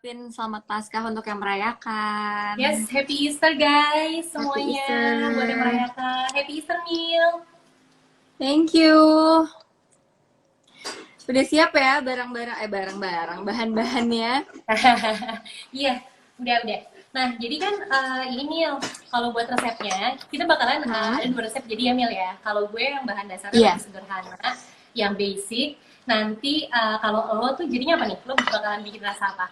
ngucapin selamat Paskah untuk yang merayakan. Yes, Happy Easter guys semuanya. Easter. Buat yang merayakan Happy Easter meal. Thank you. Udah siap ya barang-barang bahan-bahannya? Iya, udah. Nah, jadi kan ini Mil, kalau buat resepnya, kita bakalan ada 2 resep jadi ya Mil ya. Kalau gue yang bahan dasarnya Iya. lebih sederhana, yang basic. Nanti kalau lo tuh jadinya apa nih? Lo bakalan bikin rasa apa?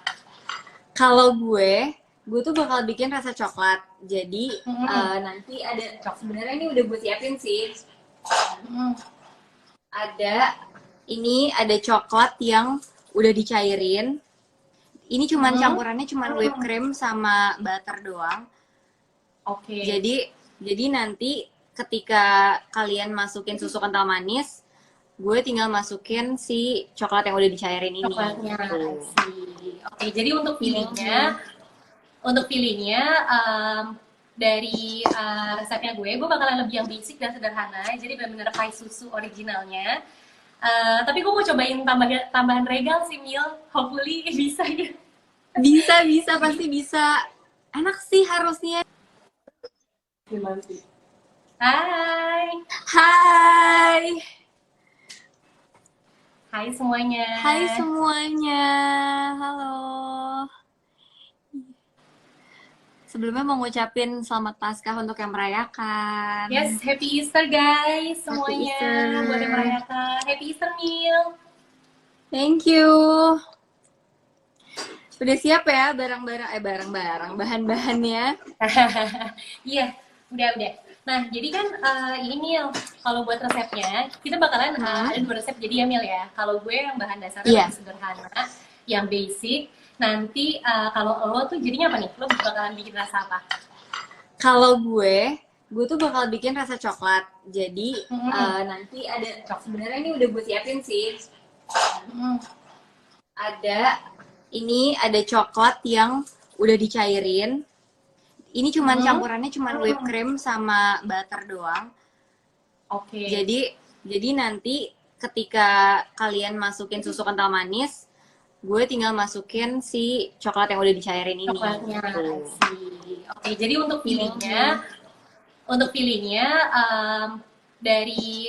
Kalau gue tuh bakal bikin rasa coklat. Jadi nanti ada sebenarnya ini udah gue siapin sih. Ada coklat yang udah dicairin. Ini cuman campurannya cuman whipped cream sama butter doang. Oke. Jadi nanti ketika kalian masukin susu kental manis, gue tinggal masukin si coklat yang udah dicairin ini. Coklatnya. Oke, jadi untuk fillingnya dari resepnya gue bakalan lebih yang basic dan sederhana. Jadi benar-benar pie susu originalnya. Tapi gue mau cobain tambahan regal sih Mil. Hopefully bisa ya. Bisa pasti bisa. Enak sih harusnya. Hai. Hai semuanya. Halo. Sebelumnya mau ngucapin selamat Paskah untuk yang merayakan. Yes, Happy Easter guys semuanya. Buat yang merayakan Happy Easter meal. Thank you. Udah siap ya barang-barang bahan-bahannya? Iya, udah. Nah, jadi kan ini Mil, kalau buat resepnya, kita bakalan ada 2 resep jadi ya Mil ya. Kalau gue yang bahan dasarnya lebih sederhana, yang basic. Nanti kalau lo tuh jadinya apa nih? Lo bakalan bikin rasa apa? Kalau gue tuh bakal bikin rasa coklat. Jadi nanti ada sebenarnya ini udah gue siapin sih. Ada coklat yang udah dicairin. Ini cuman campurannya cuman whipped cream sama butter doang. Oke. Jadi nanti ketika kalian masukin susu kental manis, gue tinggal masukin si coklat yang udah dicairin ini. Coklatnya. Oke, jadi untuk fillingnya dari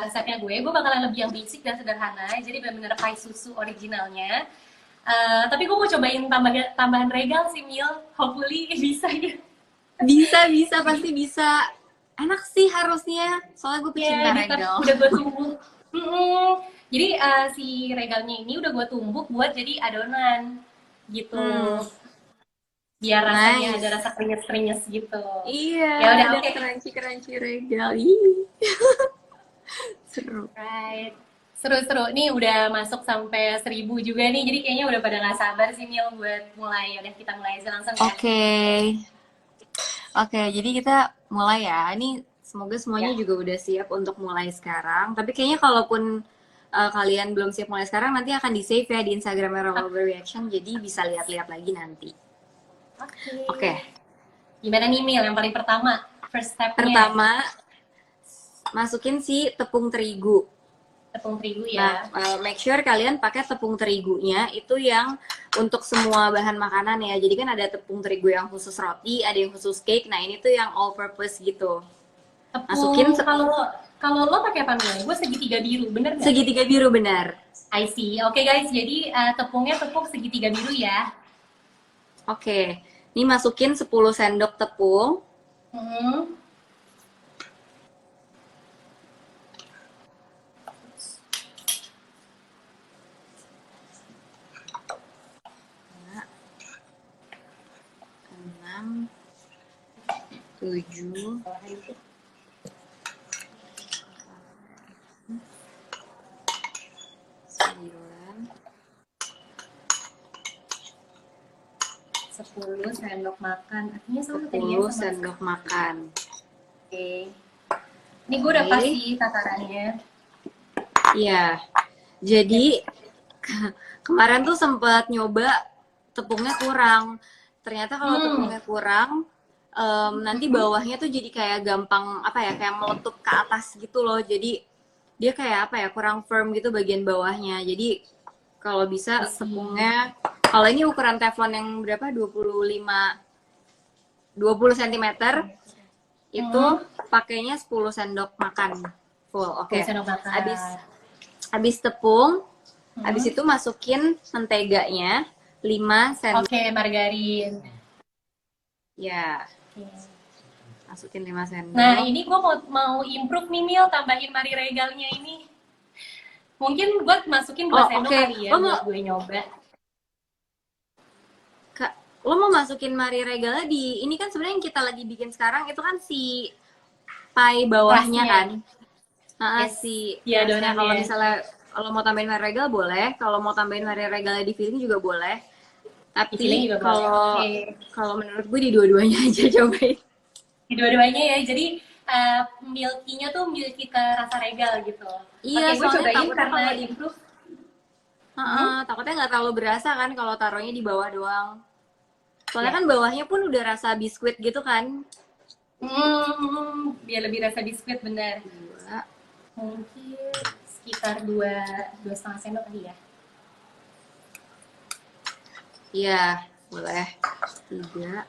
resepnya gue bakalan lebih yang basic dan sederhana. Jadi benar-benar pie susu originalnya. Tapi gue mau cobain tambahan regal sih Mil. Hopefully bisa ya. Bisa pasti bisa. Enak sih harusnya. Soalnya gue pecinta regal. Udah gue tumbuk. Jadi si regalnya ini udah gue tumbuk buat jadi adonan gitu. Biar rasanya ada rasa krenyes gitu. Iya. Ya udah oke. Crunchy regal. Seru. Right. Seru. Nih udah masuk sampai 1000 juga nih. Jadi kayaknya udah pada nggak sabar sih Mil buat mulai. Udah kita mulai aja langsung ya. Oke, jadi kita mulai ya. Ini semoga semuanya juga udah siap untuk mulai sekarang. Tapi kayaknya kalaupun kalian belum siap mulai sekarang, nanti akan di-save ya di Instagramnya Rollover Reaction. Jadi bisa lihat-lihat lagi nanti. Oke. Gimana nih Mil yang paling pertama? First step-nya. Pertama, masukin si tepung terigu. Tepung terigu ya. Nah, make sure kalian pakai tepung terigunya itu yang untuk semua bahan makanan ya. Jadi kan ada tepung terigu yang khusus roti, ada yang khusus cake. Nah, ini tuh yang all purpose gitu. Masukin kalau lo pakai apa Mil? Gue segitiga biru, bener nggak? Segitiga biru benar. I see. Oke guys, jadi tepungnya tepung segitiga biru ya. Oke. Ini masukin 10 sendok tepung. Tujuh, 10 sendok makan. Artinya sama 10 sendok makan. Oke. Ini gue udah pasti takarannya. Iya. Jadi kemarin tuh sempat nyoba tepungnya kurang. Ternyata kalau tepungnya kurang, nanti bawahnya tuh jadi kayak gampang kayak meletup ke atas gitu loh. Jadi dia kayak kurang firm gitu bagian bawahnya. Jadi Kalau bisa tepungnya, kalau ini ukuran teflon yang berapa? 20 cm itu pakainya 10 sendok makan full. Oke. 10 sendok makan. Habis tepung, habis itu masukin menteganya 5 sendok. Oke, margarin. Ya. Masukin 5 sendok. Nah, ini gue mau improve nih Mil, tambahin Marie Regalnya ini. Mungkin gue masukin 2 sendok kali ya buat gue nyoba. Kak, lo mau masukin Marie Regalnya di ini kan sebenarnya yang kita lagi bikin sekarang itu kan si pie bawahnya kan. Si donatnya. Kalau misalnya kalau mau tambahin Marie Regal boleh, kalau mau tambahin Marie Regalnya di filling juga boleh. Tapi kalau menurut gue di dua-duanya aja cobain. Di dua-duanya ya, jadi milky-nya tuh milky ke rasa regal gitu. Iya, gue cobain karena improve. Takutnya nggak terlalu berasa kan kalau taruhnya di bawah doang. Soalnya kan bawahnya pun udah rasa biskuit gitu kan. Biar lebih rasa biskuit, bener. Mungkin sekitar 2,5 sendok kali ya. Iya, boleh. 3.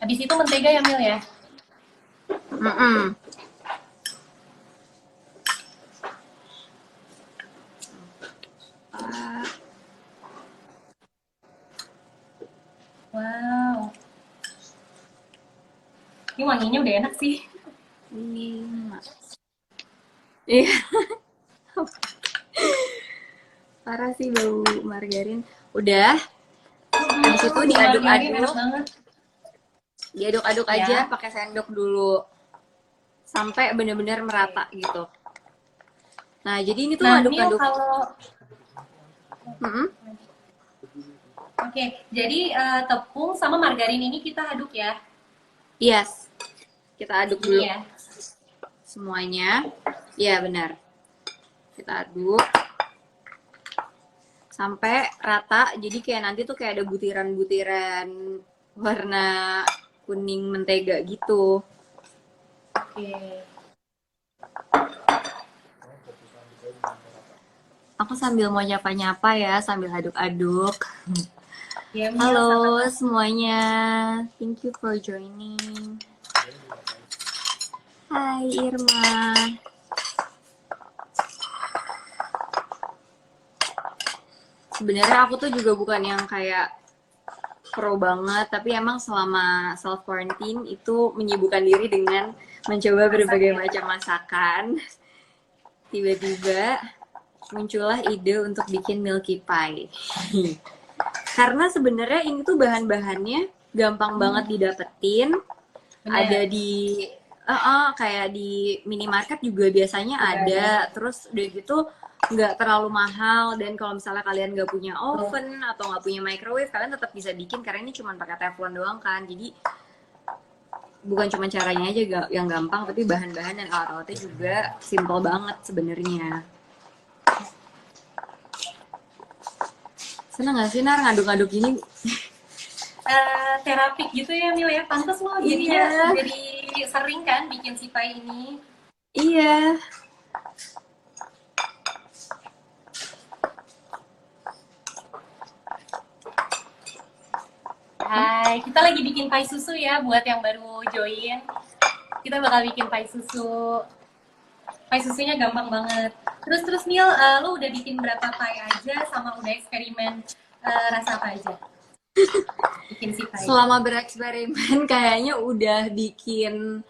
Habis itu mentega ya Mil ya? Wow. Ini wanginya udah enak sih. 5. Iya. Parah sih bau margarin. Udah. Habis itu diaduk-aduk. Diaduk-aduk aja pakai sendok dulu. Sampai bener-bener merata gitu. Nah, jadi ini tuh aduk-aduk. Oke, jadi tepung sama margarin ini kita aduk ya? Yes. Kita aduk dulu. Ya. Semuanya. Iya, benar. Kita aduk. Sampai rata, jadi kayak nanti tuh kayak ada butiran-butiran warna kuning mentega gitu. Oke. Aku sambil mau nyapa-nyapa ya, sambil aduk-aduk. Ya, halo semuanya, thank you for joining. Hai Irma. Sebenarnya aku tuh juga bukan yang kayak pro banget, tapi emang selama self quarantine itu menyibukkan diri dengan mencoba berbagai macam masakan. Tiba-tiba muncullah ide untuk bikin milky pie. Karena sebenarnya ini tuh bahan-bahannya gampang banget didapetin. Bener. Ada di kayak di minimarket juga biasanya ada. Terus udah gitu nggak terlalu mahal, dan kalau misalnya kalian nggak punya oven atau nggak punya microwave, kalian tetap bisa bikin karena ini cuma pakai teflon doang kan. Jadi bukan cuma caranya aja yang gampang, tapi bahan-bahan dan alat-alatnya juga simple banget sebenarnya. Seneng gak sih Nar ngaduk-ngaduk gini? Terapik gitu ya Mil ya, pantas loh jadinya jadi sering kan bikin si pie ini. Iya. Hai, kita lagi bikin pie susu ya buat yang baru join. Kita bakal bikin pie susu. Pie susunya gampang banget. Terus Mil, lo udah bikin berapa pie aja sama udah eksperimen rasa apa aja? Bikin si pie. Selama bereksperimen kayaknya udah bikin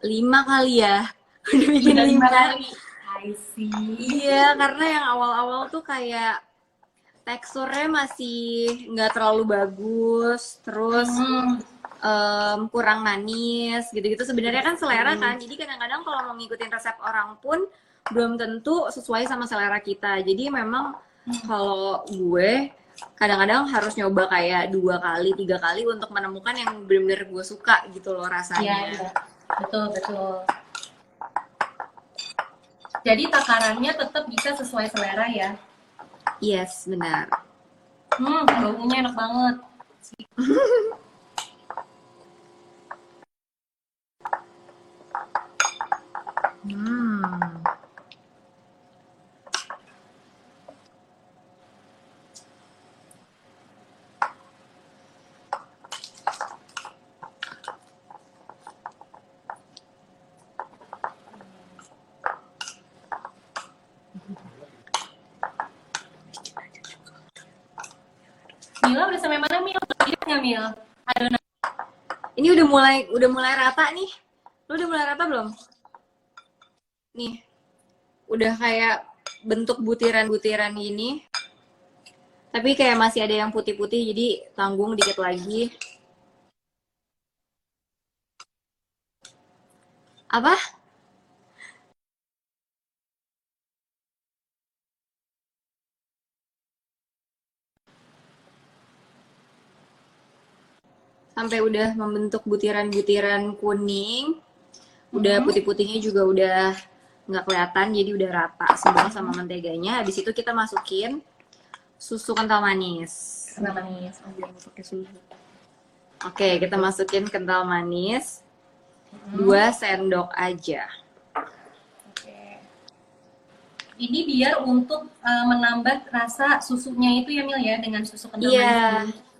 5 kali ya. Udah bikin 5 kali. I see. Iya, karena yang awal-awal tuh kayak teksturnya masih nggak terlalu bagus, terus kurang manis gitu-gitu. Sebenarnya kan selera kan, jadi kadang-kadang kalau mau ngikutin resep orang pun belum tentu sesuai sama selera kita. Jadi memang kalau gue kadang-kadang harus nyoba kayak 2 kali, 3 kali untuk menemukan yang benar-benar gue suka gitu loh rasanya. Iya. Betul. Jadi takarannya tetap bisa sesuai selera ya? Yes, benar. Baunya enak banget. Mila udah sampai mana Mil? Lihat nggak Mil? Adonan. Ini udah mulai rata nih. Lu udah mulai rata belum? Nih, udah kayak bentuk butiran-butiran gini. Tapi kayak masih ada yang putih-putih, jadi tanggung dikit lagi. Apa? Sampai udah membentuk butiran-butiran kuning, udah putih-putihnya juga udah nggak kelihatan, jadi udah rata semua sama menteganya. Habis itu kita masukin susu kental manis. Kental manis. Pakai susu. Oke, kita masukin kental manis 2 sendok aja. Oke. Ini biar untuk menambah rasa susunya itu ya Mil ya, dengan susu kental manis ini.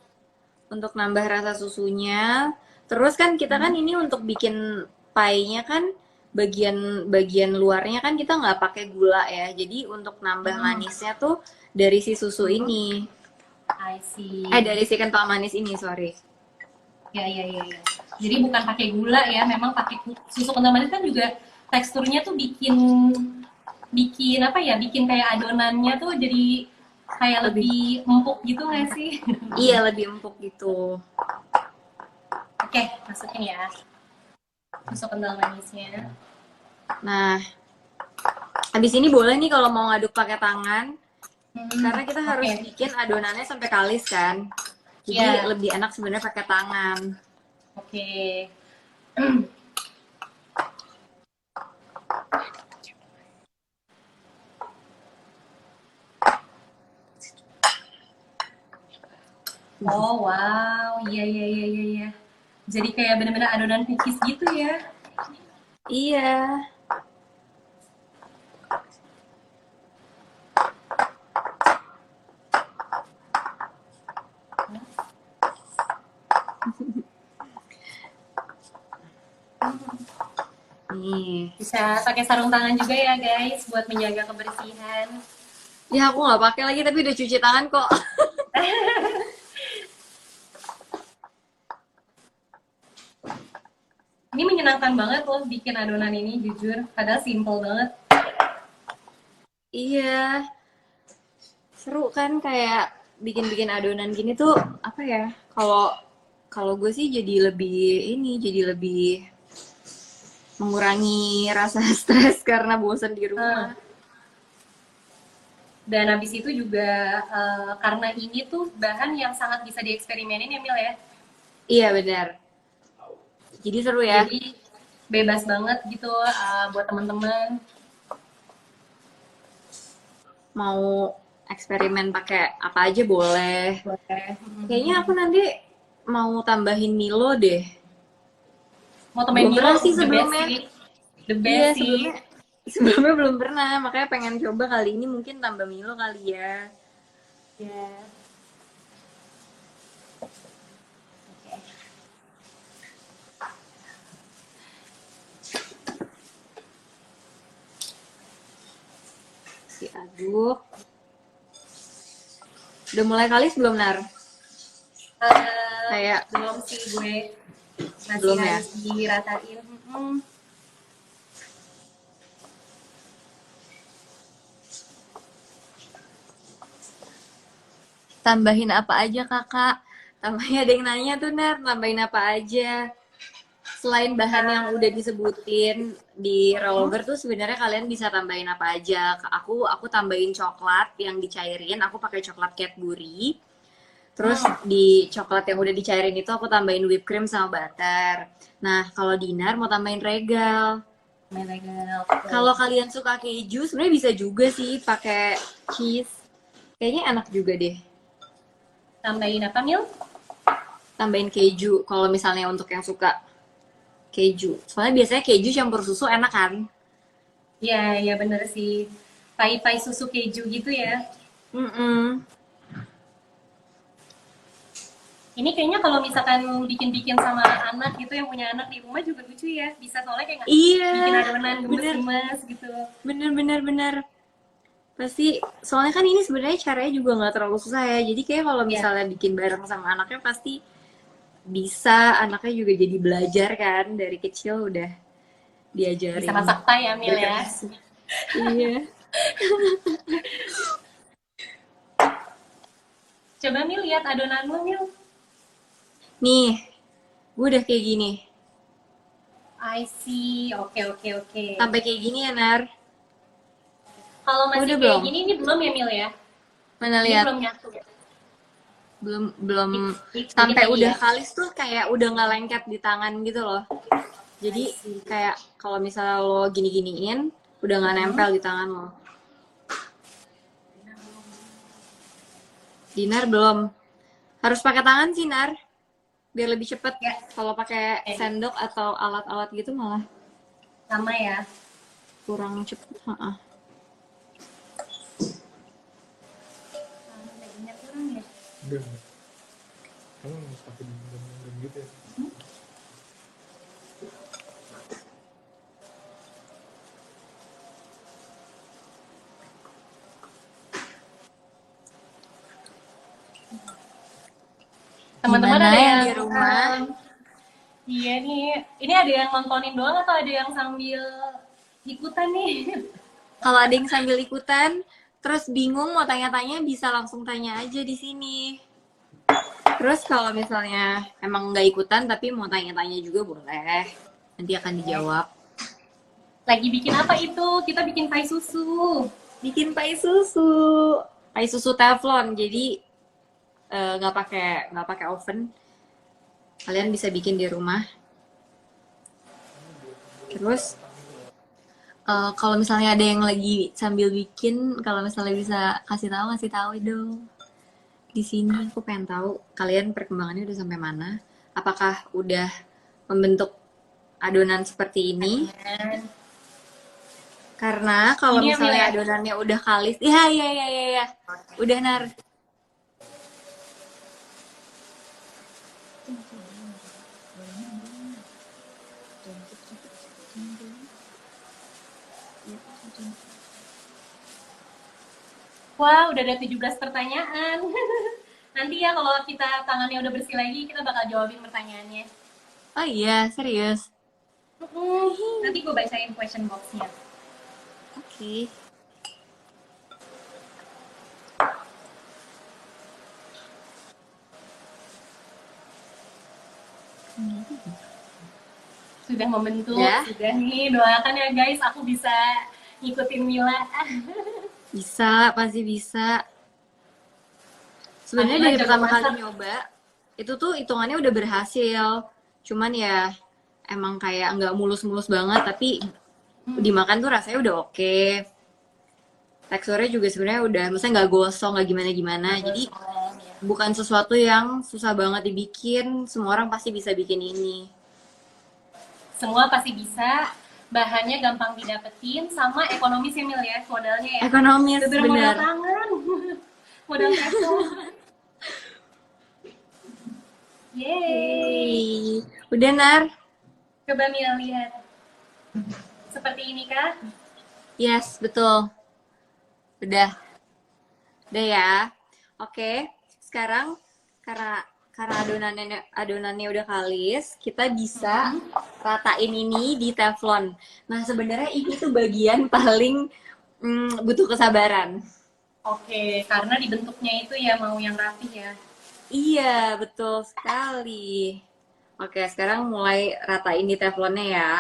Untuk nambah rasa susunya. Terus kan kita kan ini untuk bikin pie-nya kan bagian luarnya kan kita nggak pakai gula ya. Jadi untuk nambah manisnya tuh dari si susu ini. I see. Dari si kental manis ini, sorry. Ya. Jadi bukan pakai gula ya, memang pakai susu kental manis kan juga teksturnya tuh bikin apa ya? Bikin kayak adonannya tuh jadi kayak lebih empuk gitu nggak sih? Iya, lebih empuk gitu. Oke, masukin ya susu kental manisnya. Nah, habis ini boleh nih kalau mau ngaduk pakai tangan, karena kita harus bikin adonannya sampai kalis kan. Jadi lebih enak sebenarnya pakai tangan. Oke. Oh wow, iya. Jadi kayak bener-bener adonan cookies gitu ya? Iya. Nih. Bisa pakai sarung tangan juga ya guys, buat menjaga kebersihan. Ya aku nggak pakai lagi, tapi udah cuci tangan kok. Ini menyenangkan banget loh bikin adonan ini, jujur. Padahal simple banget. Iya. Seru kan kayak bikin-bikin adonan gini tuh apa ya? Kalau gue sih jadi lebih mengurangi rasa stres karena bosan di rumah. Dan habis itu juga karena ini tuh bahan yang sangat bisa dieksperimenin ya Mil ya? Iya benar. Jadi seru ya. Jadi bebas banget gitu buat teman-teman. Mau eksperimen pakai apa aja boleh. Boleh. Kayaknya aku nanti mau tambahin Milo deh. Mau tambahin Milo sih sebelumnya. The best sih. Sebelumnya belum pernah, makanya pengen coba kali ini mungkin tambah Milo kali ya. Ya. Diaduk. Udah mulai kalis belum, Nar? Kayak belum sih gue. Masih belum ya? harus diratain. Tambahin apa aja, Kakak? Tambahin, ada yang nanya tuh, Nar, tambahin apa aja? Selain bahan yang udah disebutin di rollover tuh sebenarnya kalian bisa tambahin apa aja. Aku tambahin coklat yang dicairin, aku pakai coklat Cadbury. Terus di coklat yang udah dicairin itu aku tambahin whipped cream sama butter. Nah, kalau Dinar mau tambahin regal. Kalau kalian suka keju, sebenarnya bisa juga sih pakai cheese. Kayaknya enak juga deh. Tambahin apa, Mil? Tambahin keju kalau misalnya untuk yang suka keju. Soalnya biasanya keju campur susu enak kan? Iya bener sih. Pai-pai susu keju gitu ya. Ini kayaknya kalau misalkan bikin-bikin sama anak gitu yang punya anak di rumah juga lucu ya. Bisa soalnya kayak bikin adonan gemes-gemes gitu. Bener. Pasti, soalnya kan ini sebenarnya caranya juga nggak terlalu susah ya. Jadi kayak kalau Ya, misalnya bikin bareng sama anaknya pasti bisa, anaknya juga jadi belajar kan dari kecil udah bisa diajarin masak Thai ya, Mil ya. berkreasi. Iya. Coba Mil lihat adonanmu, Mil. Nih, gue udah kayak gini. I see. Oke, oke, oke. Sampai kayak gini ya, Nar. Kalau Oh, masih udah kayak belum? gini, ini belum ya, Mil ya? Mana Ini lihat? belum nyatu. Belum belum Dikit sampai lagi udah ya. kalis tuh kayak udah nggak lengket di tangan gitu loh. I Jadi see. kayak kalau misalnya lo gini-giniin, udah nggak Hmm. nempel di tangan lo. Dinar belum. Harus pakai tangan sih, Nar. Biar lebih cepet. Ya, Kalau pakai eh, sendok atau alat-alat gitu malah sama ya. kurang cepet. Ha-ha. Dagingnya kurang ya. Enggak. Kamu harus pakai dendam gitu ya. Teman-teman Gimana ada yang yang di rumah? iya nih, ini ada yang nontonin doang atau ada yang sambil ikutan nih? Kalau ada yang sambil ikutan, terus bingung mau tanya-tanya bisa langsung tanya aja di sini. Terus kalau misalnya emang nggak ikutan tapi mau tanya-tanya juga boleh. Nanti akan dijawab. Lagi bikin apa itu? Kita bikin pie susu. Bikin pai susu. Pai susu teflon. Jadi nggak pakai oven. Kalian bisa bikin di rumah. Terus kalau misalnya ada yang lagi sambil bikin, kalau misalnya bisa kasih tahu dong. Di sini aku pengen tahu kalian perkembangannya udah sampai mana. Apakah udah membentuk adonan seperti ini? Adonan. Karena kalau Ini ya Mil misalnya ya. adonannya udah kalis, ya, udah Nar. Wah, udah ada 17 pertanyaan. Nanti ya kalau kita tangannya udah bersih lagi, kita bakal jawabin pertanyaannya. Oh iya, serius. Nanti gue bacain question box-nya. Oke. Sudah membentuk, Ya, sudah nih. Doakan ya guys, aku bisa ngikutin Mila. bisa, pasti bisa. Sebenarnya Alhamdulillah dari jago pertama kali masak. nyoba, itu tuh hitungannya udah berhasil. Cuman ya emang kayak nggak mulus-mulus banget, tapi dimakan tuh rasanya udah oke. Teksturnya juga sebenarnya udah, maksudnya nggak gosong, nggak gimana-gimana. Jadi bukan sesuatu yang susah banget dibikin. Semua orang pasti bisa bikin ini. Semua pasti bisa. Bahannya gampang didapetin, sama ekonomis ya Mil ya, modalnya ya. Ekonomis, Udah modal bener. tangan, modal telepon. Yeay. Yeay. Udah, Nar? Coba Mil lihat. Seperti ini kah? Yes, betul. Udah. Udah ya. Oke. Sekarang karena karena adonannya udah kalis, kita bisa ratain ini di teflon. Nah, sebenarnya ini tuh bagian paling butuh kesabaran. Oke, karena dibentuknya itu ya mau yang rapi ya. Iya, betul sekali. Oke, sekarang mulai ratain di teflonnya ya.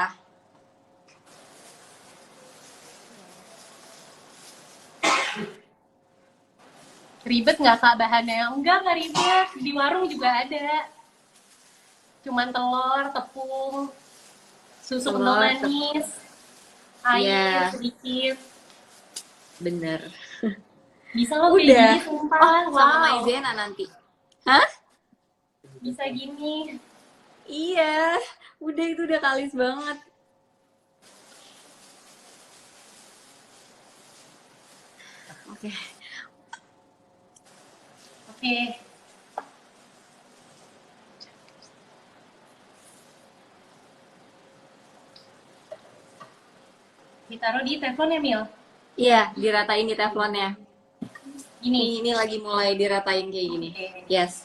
Ribet nggak kak bahannya? Enggak, nggak ribet. Di warung juga ada. Cuman telur, tepung, susu kental Telur, manis, air iya, sedikit. bener. Bisa loh kayak Udah. gini, Oh, sumpah. sama Wow, maizena nanti. Hah? bisa gini. Iya, udah itu udah kalis banget. Oke, Oke, ditaruh di teflon ya Mil. Iya, diratain di teflonnya. Ini. Ini lagi mulai diratain kayak gini. Oke. Yes.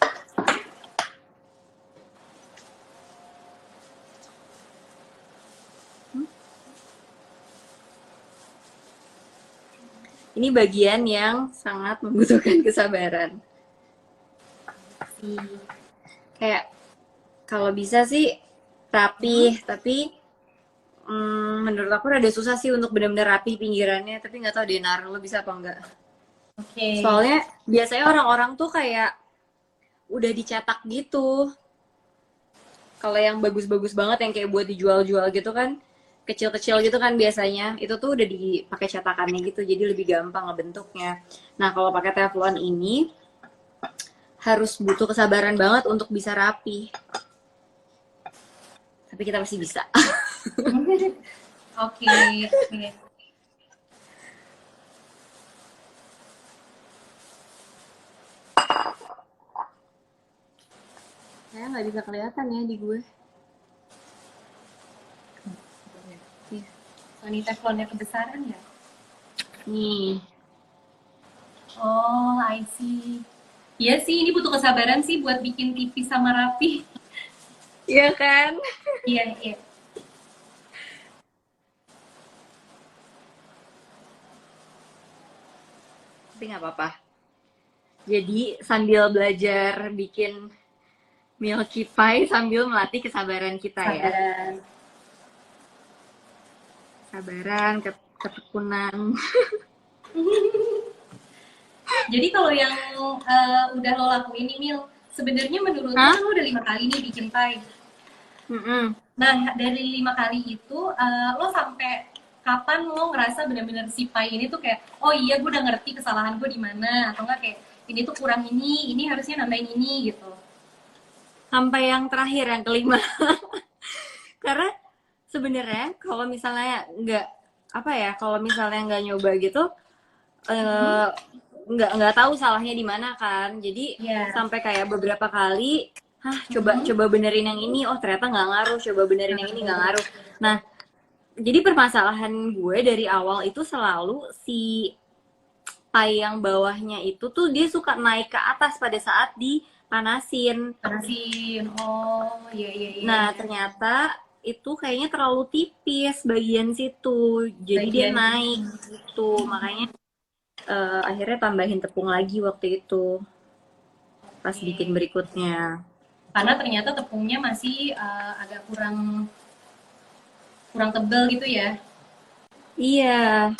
Ini bagian yang sangat membutuhkan kesabaran. Kayak kalau bisa sih rapih, tapi menurut aku rada susah sih untuk benar-benar rapi pinggirannya. Tapi nggak tahu deh Nar, lo bisa apa enggak? Oke. Soalnya biasanya orang-orang tuh kayak udah dicetak gitu. Kalau yang bagus-bagus banget yang kayak buat dijual-jual gitu kan, kecil-kecil gitu kan biasanya, itu tuh udah dipakai cetakannya gitu, jadi lebih gampang ngebentuknya. Nah, kalau pakai teflon ini harus butuh kesabaran banget untuk bisa rapi. Tapi kita pasti bisa. Oke. Oke. Saya nggak bisa kelihatan ya di gue. Ini teflonnya kebesaran ya? Nih. Oh, I see. Iya sih, ini butuh kesabaran sih buat bikin tipis sama rapi. Iya kan? Iya, iya. Tapi nggak apa-apa. Jadi sambil belajar bikin milky pie sambil melatih kesabaran kita ya. Kesabaran, ketekunan. Jadi kalau yang udah lo lakuin nih, Mil, sebenarnya menurut lo Hah? kan lo udah 5 kali nih bikin pie. Nah, dari 5 kali itu, lo sampai kapan lo ngerasa benar-benar si pie ini tuh kayak, oh iya gue udah ngerti kesalahan gue di mana, atau enggak kayak ini tuh kurang ini harusnya nambahin ini gitu. Sampai yang terakhir, yang kelima. Karena sebenarnya kalau misalnya nggak apa ya, kalau misalnya nggak nyoba gitu, nggak tahu salahnya di mana kan. Jadi Iya. sampai kayak beberapa kali, coba benerin yang ini, oh ternyata nggak ngaruh. Coba benerin yang ini nggak ngaruh. Nah, jadi permasalahan gue dari awal itu selalu si pie yang bawahnya itu tuh dia suka naik ke atas pada saat dipanasin. Panasin. Oh, iya iya iya. Nah, Iya. ternyata itu kayaknya terlalu tipis bagian situ. Jadi dia Bagian naik gitu. Makanya akhirnya tambahin tepung lagi waktu itu pas bikin berikutnya. karena ternyata tepungnya masih agak kurang kurang tebel gitu ya. Iya,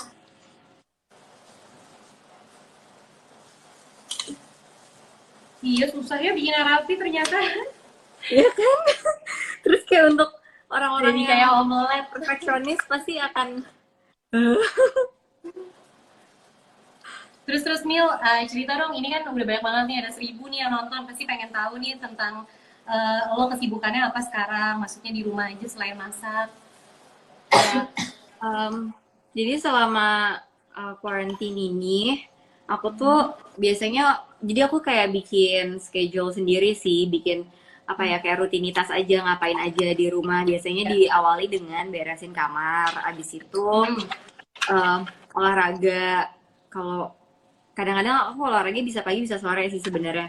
Iya, susah ya bikin rapi ternyata. iya kan? Terus kayak untuk orang-orang Jadi yang kayak omelet. perfeksionis pasti akan Terus Mil, cerita dong, ini kan udah banyak banget nih, ada 1.000 nih yang nonton, pasti pengen tahu nih tentang lo kesibukannya apa sekarang, maksudnya di rumah aja selain masak. ya. Jadi selama quarantine ini, aku tuh biasanya, jadi aku kayak bikin schedule sendiri sih, bikin apa ya kayak rutinitas aja, ngapain aja di rumah. Biasanya Ya. diawali dengan beresin kamar, abis itu olahraga. Kalau kadang-kadang aku olahraga bisa pagi bisa sore sih sebenarnya.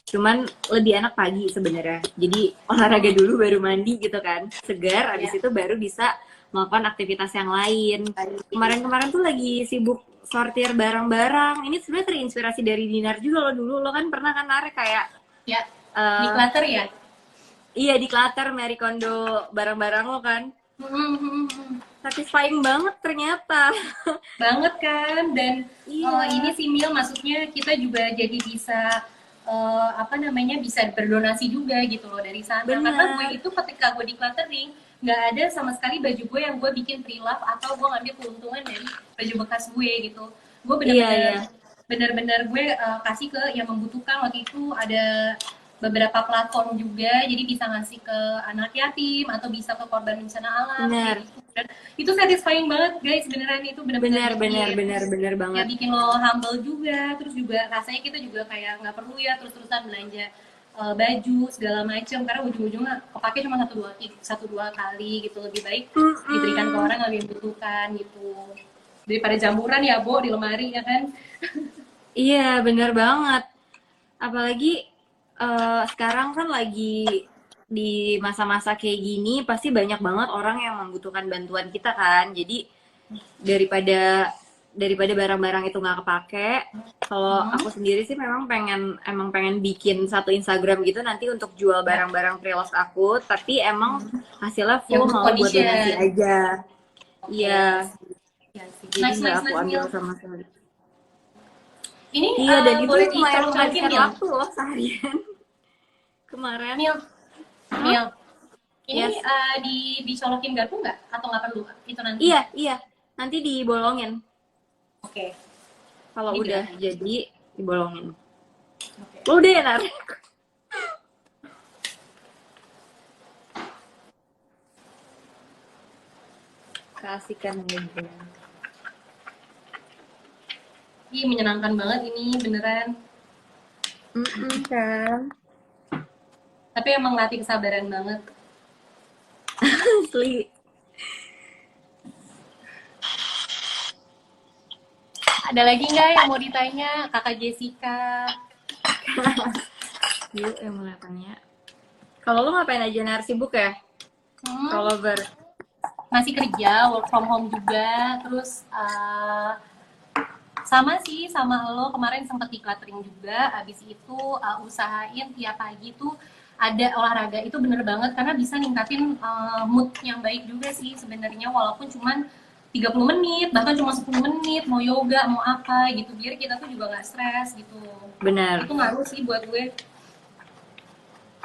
Cuman lebih enak pagi sebenarnya. Jadi olahraga dulu baru mandi gitu kan, segar. Abis itu baru bisa melakukan aktivitas yang lain. Kemarin-kemarin tuh lagi sibuk sortir barang-barang. Ini sebenarnya terinspirasi dari Dinar juga lo dulu. Lo kan pernah kan narik kayak Ya, declutter ya. iya di clutter Marie Kondo barang-barang lo kan. Satisfying banget ternyata. Banget kan, dan Iya. ini sih Mil, maksudnya kita juga jadi bisa apa namanya, bisa berdonasi juga gitu loh dari sana. Bener. Karena gue itu ketika gue decluttering, nggak ada sama sekali baju gue yang gue bikin pre-love atau gue ngambil keuntungan dari baju bekas gue gitu. Gue bener-bener gue kasih ke yang membutuhkan. Waktu itu ada beberapa platform juga, jadi bisa ngasih ke anak yatim atau bisa ke korban bencana alam. Bener. Gitu. Dan itu satisfying banget guys, beneran itu bener-bener Bener ya banget. bikin lo humble juga. Terus juga rasanya kita juga kayak nggak perlu ya terus-terusan belanja baju segala macam, karena ujung-ujungnya kepake cuma satu dua kali gitu. Lebih baik diberikan ke orang yang lebih membutuhkan gitu. daripada jamuran ya, Bo, di lemari ya kan. Iya, bener banget. Apalagi sekarang kan lagi di masa-masa kayak gini, pasti banyak banget orang yang membutuhkan bantuan kita kan. Jadi daripada daripada barang-barang itu nggak kepake, kalau aku sendiri sih emang pengen bikin satu Instagram gitu nanti untuk jual barang-barang pre-loved aku, tapi emang hasilnya Yang full good mau buat condition. donasi aja. Oke. Iya, Iya sih. jadi Nice, nggak nice, aku nice, ambil Mil. sama sekali. Ini Iya, dan itu boleh lumayan dicolok-colokin, menghabiskan Mil. waktu loh seharian kemarin. Mil, Hah? Mil. Ini Yes. dicolokin garpu nggak? Atau nggak perlu? Itu nanti. Iya, iya. Nanti dibolongin. Oke. Kalau Ini udah gerak. jadi dibolongin. Oke. Udah ya, Nar. Kasihkan aja. Ih, menyenangkan banget ini beneran. Kan. Tapi emang latih kesabaran banget. Asli. Ada lagi nggak yang mau ditanya, Kakak Jessica? Yuk, yang mau tanya. Kalau lu ngapain aja, Nar? Sibuk ya? Rollover. Masih kerja, work from home juga. Terus sama sih, sama lo kemarin sempet decluttering juga. Abis itu usahain tiap pagi tuh ada olahraga. Itu bener banget karena bisa ningkatin mood yang baik juga sih sebenarnya, walaupun cuman 30 menit, bahkan cuma 10 menit, mau yoga, mau apa gitu, biar kita tuh juga nggak stres gitu. Benar. Itu ngaruh sih buat gue.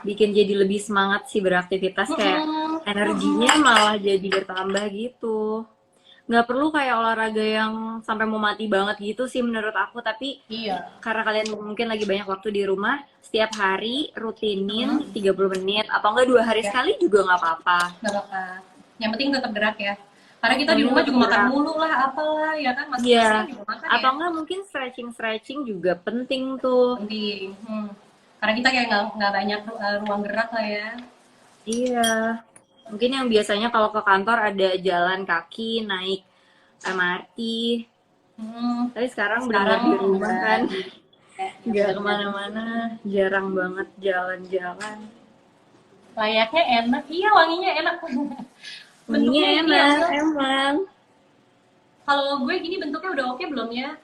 Bikin jadi lebih semangat sih beraktivitas, kayak energinya malah jadi bertambah gitu. Nggak perlu kayak olahraga yang sampai mau mati banget gitu sih menurut aku, tapi Iya. karena kalian mungkin lagi banyak waktu di rumah, setiap hari rutinin 30 menit atau enggak 2 hari sekali juga nggak apa-apa. Nggak apa-apa. Yang penting tetap gerak ya. Karena kita di rumah juga makan mulu lah, apalah ya kan, masuk Iya. juga makan Atau ya. enggak mungkin stretching juga penting tuh. Penting. Karena kita kayak nggak banyak ruang gerak lah ya. Iya. Mungkin yang biasanya kalau ke kantor ada jalan kaki, naik MRT. Tapi sekarang benar di rumah kan. Nggak kemana-mana, jarang banget jalan-jalan. Layaknya enak, iya wanginya enak. Bentuknya enak, emang. Kalau gue gini bentuknya udah oke belum ya?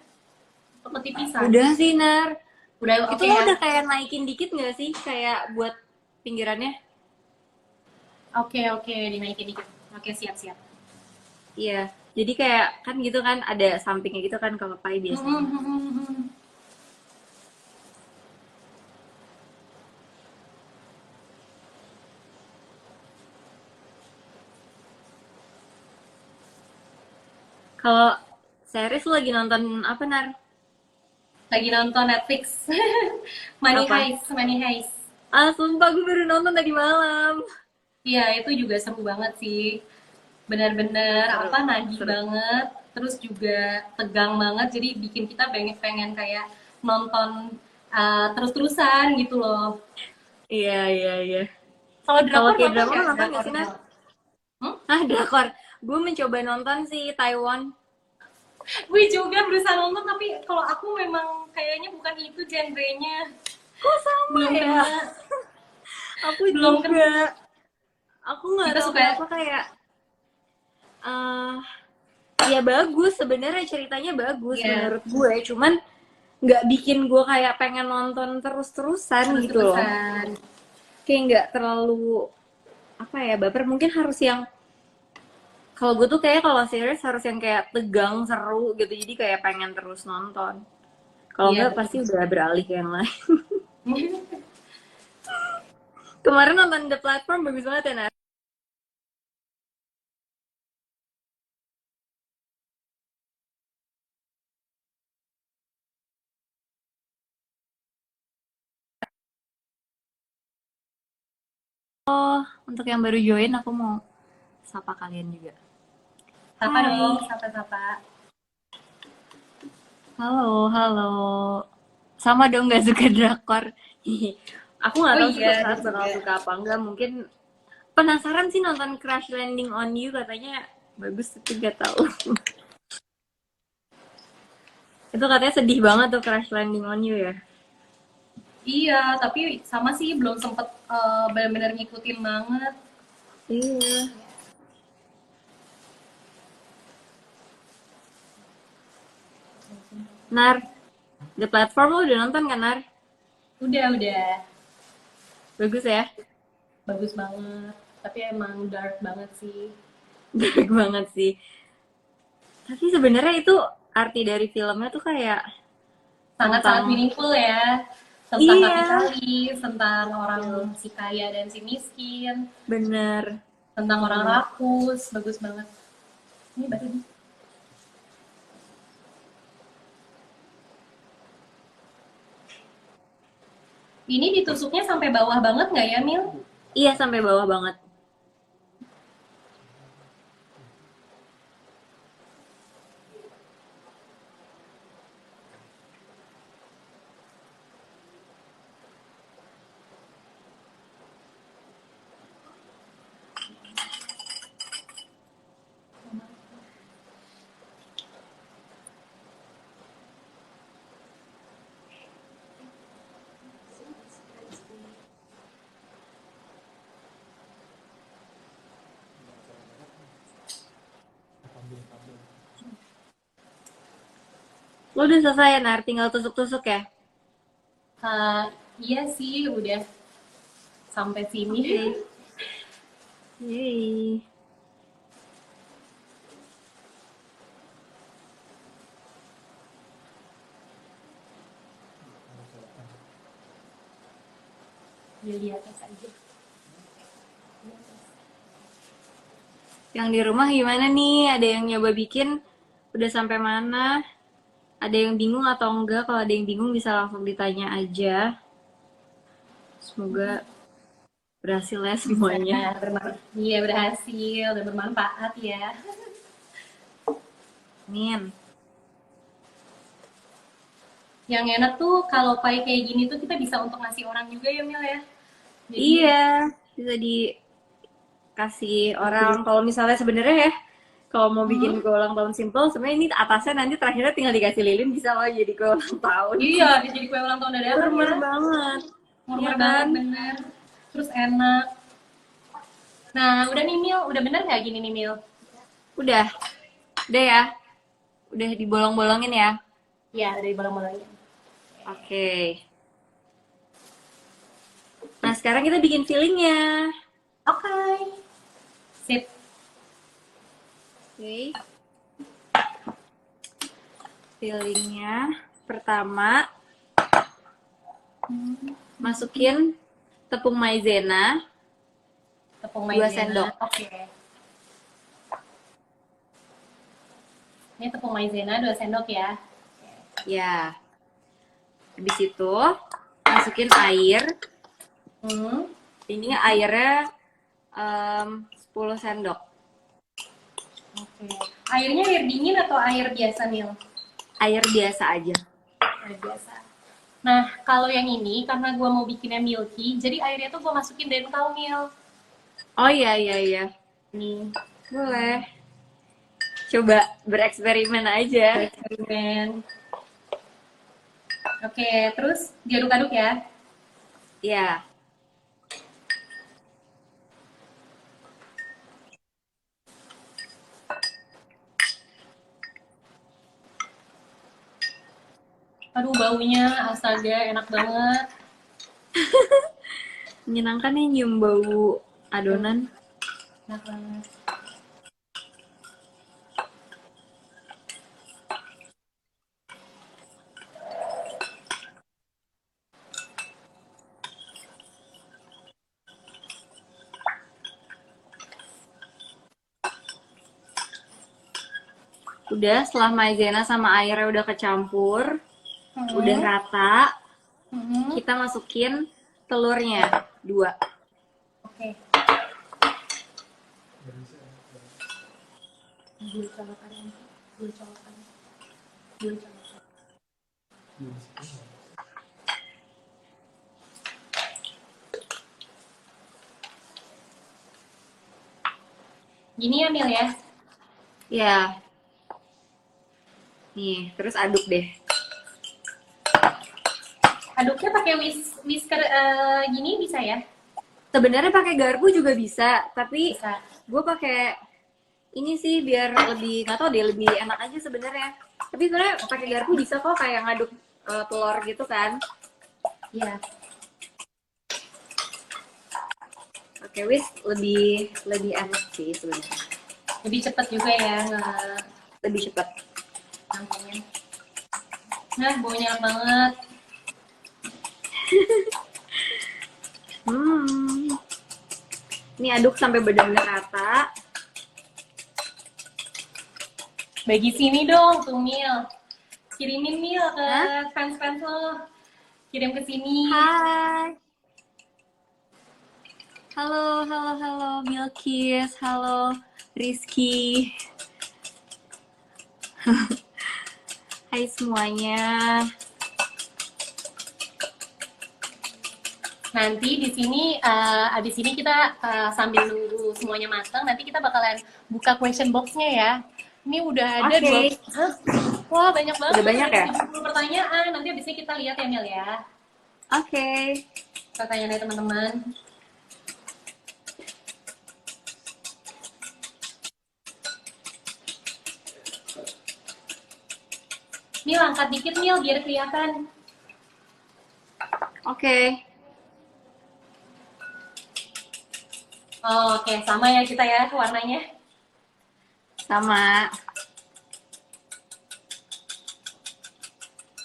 Untuk ketipisan. Udah sih, Nar. Udah Itu oke ya? udah kayak naikin dikit nggak sih? Kayak buat pinggirannya? Oke, dinaikin dikit. Oke, siap-siap. Iya. Jadi kayak kan gitu kan, ada sampingnya gitu kan kalau pai biasanya. Kalau series lu lagi nonton apa, Nar? Lagi nonton Netflix. Money Heist. Ah, sumpah gue baru nonton tadi malam. Iya, itu juga seru banget sih. Bener-bener nagih banget. Terus juga tegang banget. Jadi bikin kita pengen kayak nonton terus-terusan gitu loh. Iya. Kalau kayak drama nonton nonton nggak sih, Nar? Drakor. Gue mencoba nonton si Taiwan. Gue juga berusaha nonton, tapi kalau aku memang kayaknya bukan itu genrenya. Kok sama Belum ya? kena. Aku Belum juga. Aku nggak Kita tahu suka kenapa kayak ya bagus sebenarnya, ceritanya bagus menurut gue, cuman nggak bikin gue kayak pengen nonton terus-terusan gitu loh. Kayak nggak terlalu apa ya, baper. Mungkin harus yang, kalau gue tuh kayak kalau series harus yang kayak tegang, seru gitu, jadi kayak pengen terus nonton. Kalau nggak pasti udah beralih ke yang lain. Kemarin nonton The Platform bagus banget ya, Nar? Oh, untuk yang baru join aku mau sapa kalian juga. Sapa dong, sapa. Halo. Sama dong, nggak suka drakor. Aku nggak tahu suka apa enggak. Mungkin penasaran sih nonton Crash Landing on You, katanya bagus tapi nggak tahu. Itu katanya sedih banget tuh Crash Landing on You ya. Iya, tapi sama sih belum sempet benar-benar ngikutin banget. Iya. Nar, The Platform lo udah nonton kan, Nar? Udah. Bagus ya? Bagus banget. Tapi emang dark banget sih. Dark banget sih. Tapi sebenarnya itu arti dari filmnya tuh kayak Sangat-sangat tentang meaningful ya. Tentang iya, kapitalis, tentang orang betul. si kaya dan si miskin, Bener, tentang orang bener. rakus. Bagus banget. Ini baru ini ditusuknya sampai bawah banget nggak ya, Mil? Iya sampai bawah banget. Kabel-kabel. Lo udah selesai ya, Nar? Tinggal tusuk-tusuk ya? Uh, iya sih, udah sampai sini. Oke. Yeay. Dia di atas aja. Yang di rumah gimana nih? Ada yang nyoba bikin? Udah sampai mana? Ada yang bingung atau enggak? Kalau ada yang bingung bisa langsung ditanya aja. Semoga berhasil ya semuanya. Nah, iya berhasil dan bermanfaat ya. Amin. Yang enak tuh kalau pie kayak gini tuh kita bisa untuk ngasih orang juga ya, Mil ya. Jadi Iya, bisa dikasih orang. Kalau misalnya sebenarnya ya, kalau mau bikin hmm, kue ulang tahun simple, sebenarnya ini atasnya nanti terakhirnya tinggal dikasih lilin bisa loh jadi kue ulang tahun. iya jadi kue ulang tahun dadakan Murmur ya. banget. Iya Murmur kan? banget bener. Terus enak. Nah, udah nih Mil, udah bener nggak gini nih Mil? Udah. Udah ya. Udah dibolong-bolongin ya. Iya, dari bolong-bolongnya. Oke. Nah, sekarang kita bikin fillingnya. Oke. Sip. Oke. Fillingnya pertama masukin tepung maizena Tepung 2 maizena. sendok. Oke. Ini tepung maizena 2 sendok ya. Ya. Habis itu masukin air. Hmm. Ini airnya 10 sendok. Oke. Airnya air dingin atau air biasa, Mil? Air biasa aja. Air biasa. Nah, kalau yang ini karena gue mau bikinnya milky, jadi airnya tuh gue masukin dari tahu Mil. Oh iya iya iya. Nih, Boleh. Coba bereksperimen aja. eksperimen. Oke, terus diaduk-aduk ya. Ya. Aduh, baunya astaga enak banget. Menyenangkan nih nyium bau adonan. Enak banget. Udah setelah maizena sama airnya udah kecampur, udah Hmm. rata, Hmm. kita masukin telurnya 2. Oke. Gue colokan. Gue colokan. Gue colokan. Gini ya, Mil ya. Ya. Nih, terus aduk deh. aduknya pakai whisker gini bisa ya? Sebenarnya pakai garpu juga bisa, tapi Bisa. gue pakai ini sih biar lebih nggak tahu deh, lebih enak aja sebenarnya. Tapi sebenarnya pakai garpu bisa kok, kayak ngaduk telur gitu kan. Iya. Pakai whisk lebih enak sih sebenarnya. Lebih cepet juga ya Lebih cepat. ngangkungnya. Nah, baunya enak banget. Ini aduk sampai benar-benar rata. Bagi sini dong tuh Mil. Kirimin Mil ke fans-fans lo. Kirim ke sini. Hai. Halo Milkis, halo Rizky. Hai semuanya. Nanti di sini abis ini kita sambil nunggu semuanya matang, nanti kita bakalan buka question box-nya ya. Ini udah ada Hah? Wah, banyak banget. Udah banyak ya? 70 pertanyaan. Nanti abis ini kita lihat ya Mil ya. Oke. Pertanyaan dari teman-teman. Mil, angkat dikit Mil biar kelihatan. Oke. Oh, oke, sama ya kita ya warnanya. Sama.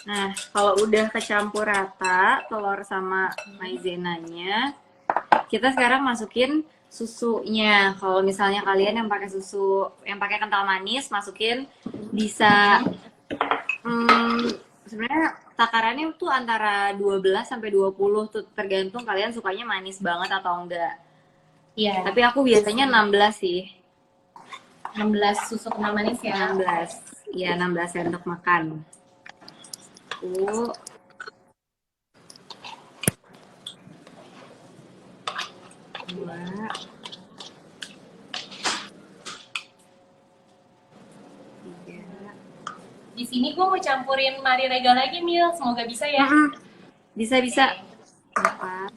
Nah, kalau udah kecampur rata telur sama maizenanya, kita sekarang masukin susunya. Kalau misalnya kalian yang pakai susu, yang pakai kental manis, masukin bisa sebenarnya takarannya tuh antara 12 sampai 20 tuh, tergantung kalian sukanya manis banget atau enggak. Iya. Tapi aku biasanya 16 sih. 16 susu kental manis ya. 16. Iya, 16 sendok makan. Dua, tiga. Di sini gue mau campurin Mari Regal lagi Mil, semoga bisa ya. Bisa. Empat.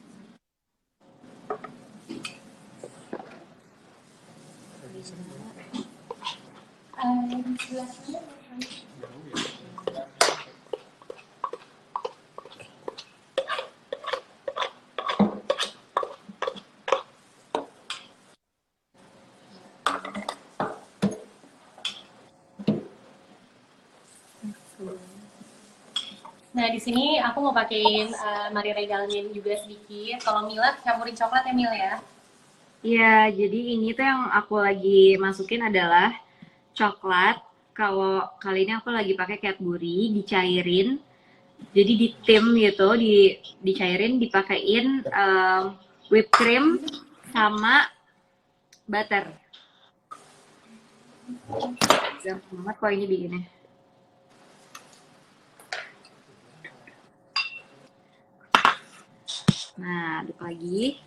Nah, di sini aku mau pakein Mari Regalnya juga sedikit. Kalau Mila campurin coklat ya Mil ya. Iya, jadi ini tuh yang aku lagi masukin adalah coklat. Kalau kali ini aku lagi pakai Cadbury, dicairin. Jadi di tim gitu, dicairin, dipakein whipped cream sama butter. Gampang banget kok ini bikinnya. Nah, aduk lagi.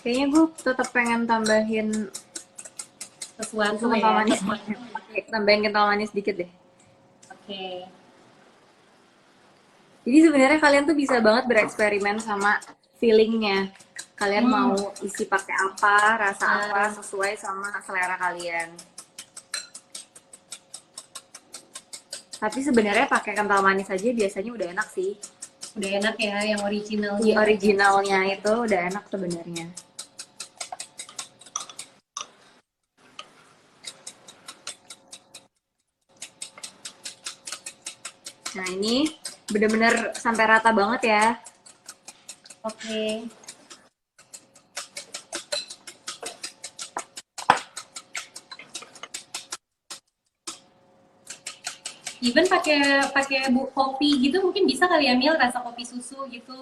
Kayaknya gue tetap pengen tambahin Sesuatu kental ya. manis. Tambahin kental manis dikit deh. Oke. Jadi sebenarnya kalian tuh bisa banget bereksperimen sama feelingnya. Kalian mau isi pakai apa, rasa apa, sesuai sama selera kalian. Tapi sebenarnya pakai kental manis aja biasanya udah enak sih. Udah enak ya yang originalnya. Di originalnya itu udah enak sebenarnya. Nah ini bener-bener sampai rata banget ya. Oke. Even pakai kopi gitu mungkin bisa kali ya Mil, rasa kopi susu gitu.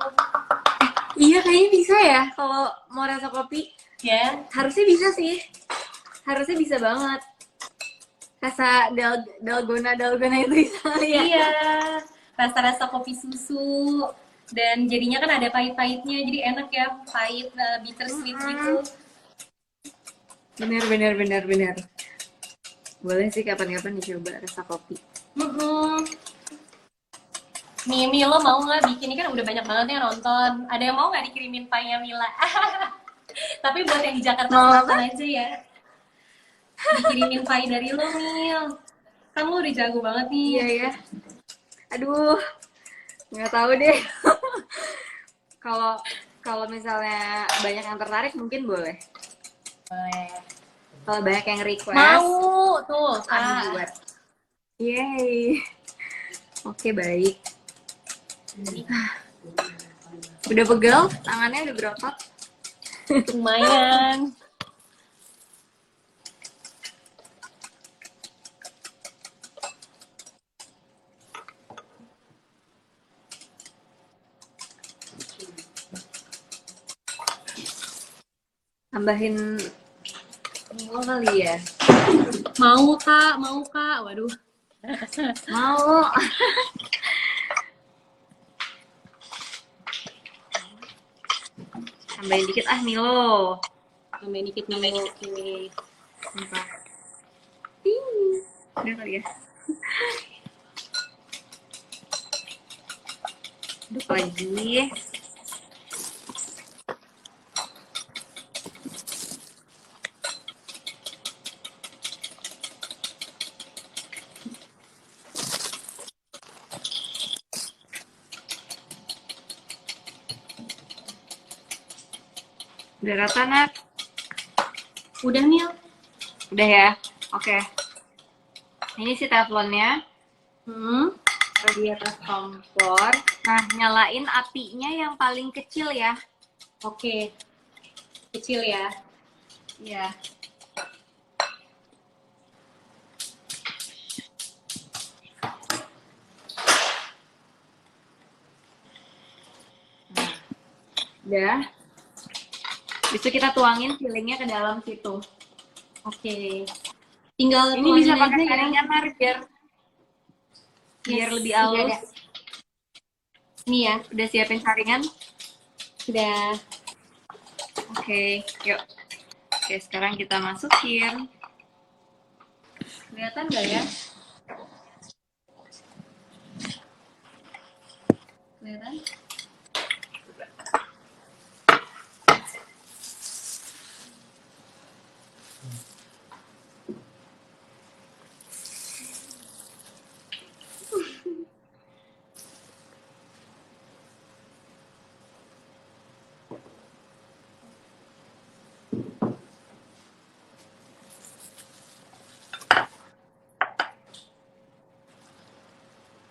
Iya kayaknya bisa ya kalau mau rasa kopi. Ya. Harusnya bisa sih. Harusnya bisa banget. Rasa dalgona itu bisa ya. Iya. rasa-rasa kopi susu, dan jadinya kan ada pahit-pahitnya, jadi enak ya, pahit, bitter sweet gitu. Bener. Boleh sih kapan-kapan dicoba rasa kopi. Mimi, lo mau nggak bikin? Ini kan udah banyak banget yang nonton. Ada yang mau nggak dikirimin pie-nya Mila? Tapi buat yang di Jakarta Selatan aja ya. Dikirimin pie dari lo, Mil. Kan lo udah jago banget nih. Iya ya. Aduh, nggak tahu deh. Kalau misalnya banyak yang tertarik mungkin boleh. Boleh. Kalau banyak yang request, Mau tuh, aku buat. Yeay. Oke, baik. Udah pegel, tangannya udah berotot. Lumayan. Tambahin Milo kali ya. Mau kak. Waduh. Mau. Tambahin dikit Milo. Tambahin dikit Milo. Oke. Sumpah. Udah kali ya. Aduk lagi. Udah rata, Nat? Udah, Mil. Udah ya? Oke. Ini si teflonnya. Taruh di atas kompor. Nah, nyalain apinya yang paling kecil ya. Oke. Kecil ya. Iya. Nah, udah. Bisa kita tuangin fillingnya ke dalam situ. Oke. Tinggal Ini bisa tuangin pakai aja ya. saringan, biar lebih halus. Ini ya. Udah siapin saringan? Sudah. Oke, yuk. Oke, sekarang kita masukin. Kelihatan nggak ya? Kelihatan?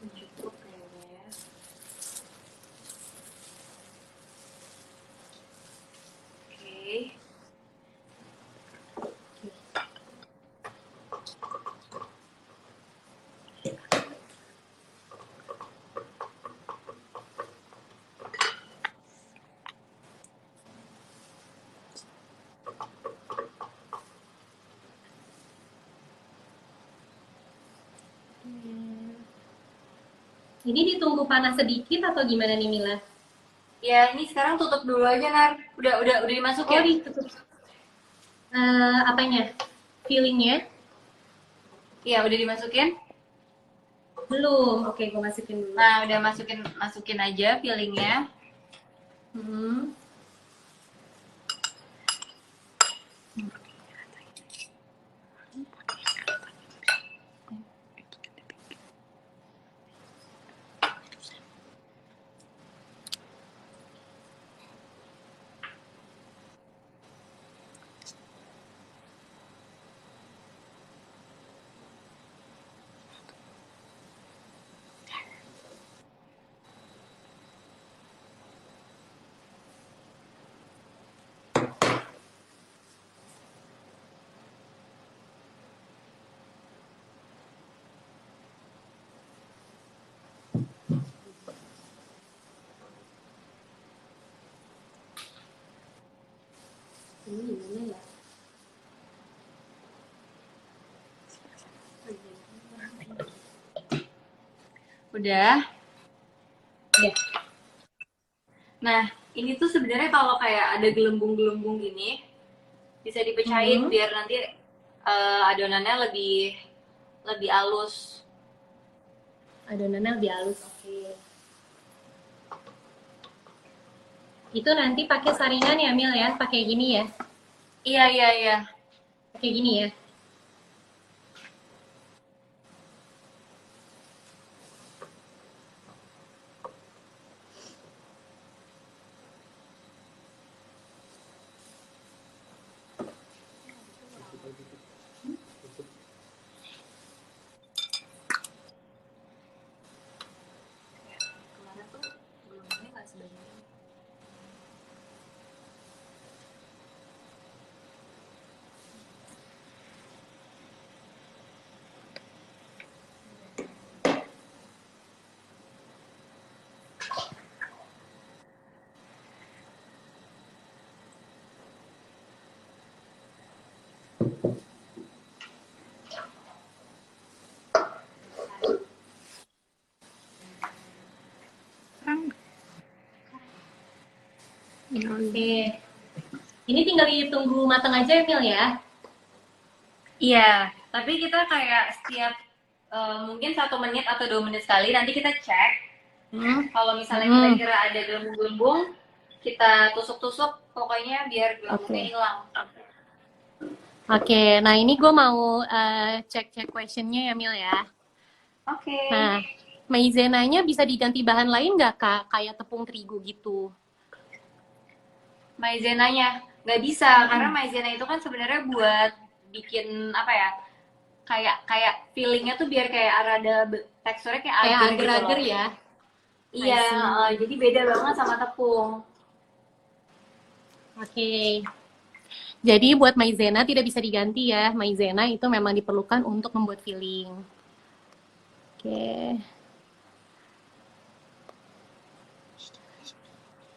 Cukup kayaknya. Oke. Ini ditunggu panas sedikit atau gimana nih, Mila? Ya, ini sekarang tutup dulu aja, Nar. Udah dimasukin. Oh, ditutup. Apanya? Fillingnya? Iya, udah dimasukin. Belum. Oke, gue masukin dulu. Nah, udah masukin aja fillingnya. Ini gimana ya? Udah. Iya. Nah, ini tuh sebenarnya kalau kayak ada gelembung-gelembung gini, bisa dipecahin biar nanti adonannya lebih lebih halus. Adonannya lebih halus. Oke. Itu nanti pakai saringan ya Mil ya, pakai gini ya. Iya, iya, iya. Pakai gini ya. Kemarin tuh gelembungnya nggak sebanyak ini. Oke. Ini tinggal ditunggu matang aja ya Mil ya. Iya, tapi kita kayak setiap mungkin 1 menit atau 2 menit sekali nanti kita cek. Kalau misalnya kita kira ada gelembung-gelembung, kita tusuk-tusuk pokoknya biar gelembungnya hilang. Oke, nah ini gue mau cek-cek questionnya ya Mil ya. Oke. Nah, maizenanya bisa diganti bahan lain nggak Kak? Kayak tepung terigu gitu. Maizenanya nggak bisa karena maizena itu kan sebenarnya buat bikin apa ya? Kayak feelingnya tuh biar kayak rada teksturnya kayak Kayak agar gitu agar-agar loh. ya. Iya, jadi beda banget sama tepung. Oke. Jadi buat maizena tidak bisa diganti ya. Maizena itu memang diperlukan untuk membuat filling. Oke.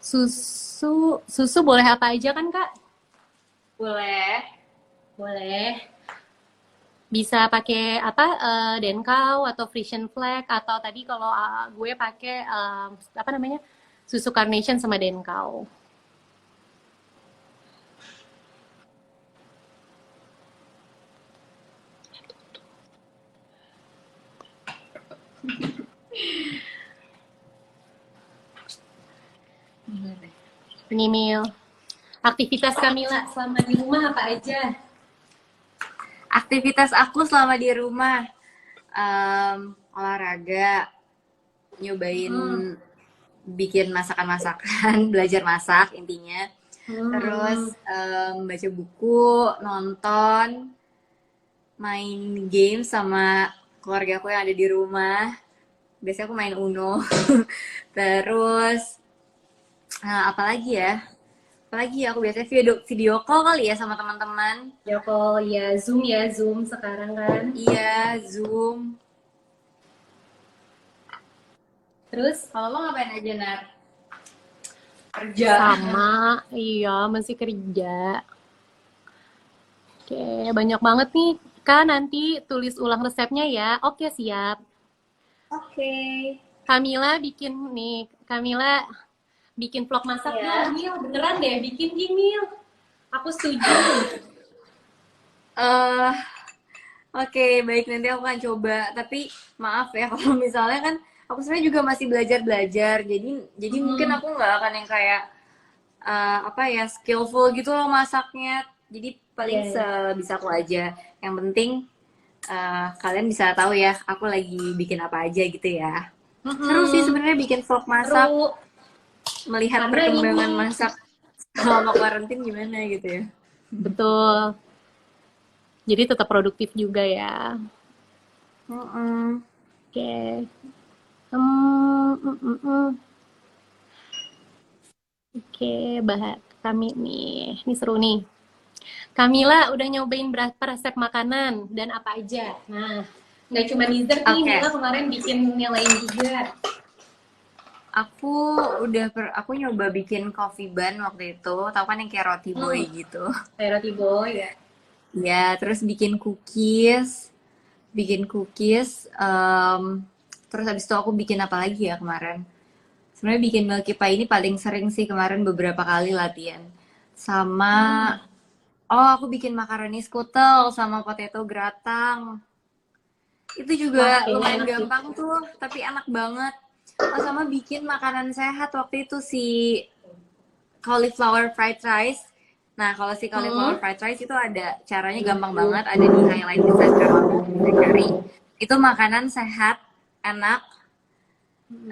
Susu boleh apa aja kan Kak? Boleh. Boleh. Bisa pakai apa? Denkau atau Frisian Flag atau tadi kalau gue pakai apa namanya? Susu Carnation sama Denkau. Ini Mil. Aktivitas Kamila selama di rumah apa aja? Aktivitas aku selama di rumah olahraga, nyobain bikin masakan-masakan, belajar masak intinya. Terus baca buku, nonton, main game sama keluarga aku yang ada di rumah. Biasanya aku main Uno. Terus apalagi ya? Apalagi aku biasanya video call kali ya sama teman-teman. Ya call ya Zoom sekarang kan. Iya, Zoom. Terus Kalau lo ngapain aja, Nar? Kerja. sama, iya masih kerja. Oke, banyak banget nih. Kak, nanti tulis ulang resepnya ya. Oke, siap. Oke. Kamila bikin vlog masak Iya. Mil, beneran deh, bikin Mil. Aku setuju. Oke, baik, nanti aku akan coba. Tapi maaf ya kalau misalnya kan aku sebenarnya juga masih belajar. Jadi mungkin aku nggak akan yang kayak apa ya skillful gitu loh masaknya. Jadi paling sebisa aku aja. Yang penting kalian bisa tahu ya aku lagi bikin apa aja gitu ya. Seru sih sebenarnya bikin vlog masak, Seru. melihat Karena perkembangan ini masak selama karantin gimana gitu ya. betul. Jadi tetap produktif juga ya. Oke. Oke, kami nih. Ini seru nih. Kamila udah nyobain berapa resep makanan dan apa aja? Nah, nggak cuma dessert nih, Mila kemarin bikin yang lain juga. Aku nyoba bikin coffee bun waktu itu, tahu kan yang kayak roti boy gitu. Kayak roti boy ya. Ya, terus bikin cookies, terus habis itu aku bikin apa lagi ya kemarin? Sebenarnya bikin Milky Pie ini paling sering sih kemarin beberapa kali latihan. Sama, oh aku bikin makaroni skutel sama potato gratin. Itu Wah, juga kayaknya lumayan enak sih. gampang tuh, tapi enak banget. Oh, sama bikin makanan sehat waktu itu si cauliflower fried rice. Nah, kalau si cauliflower Hmm. fried rice itu ada caranya gampang banget, ada di highlight Instagram aku, bisa cari. Itu makanan sehat, enak,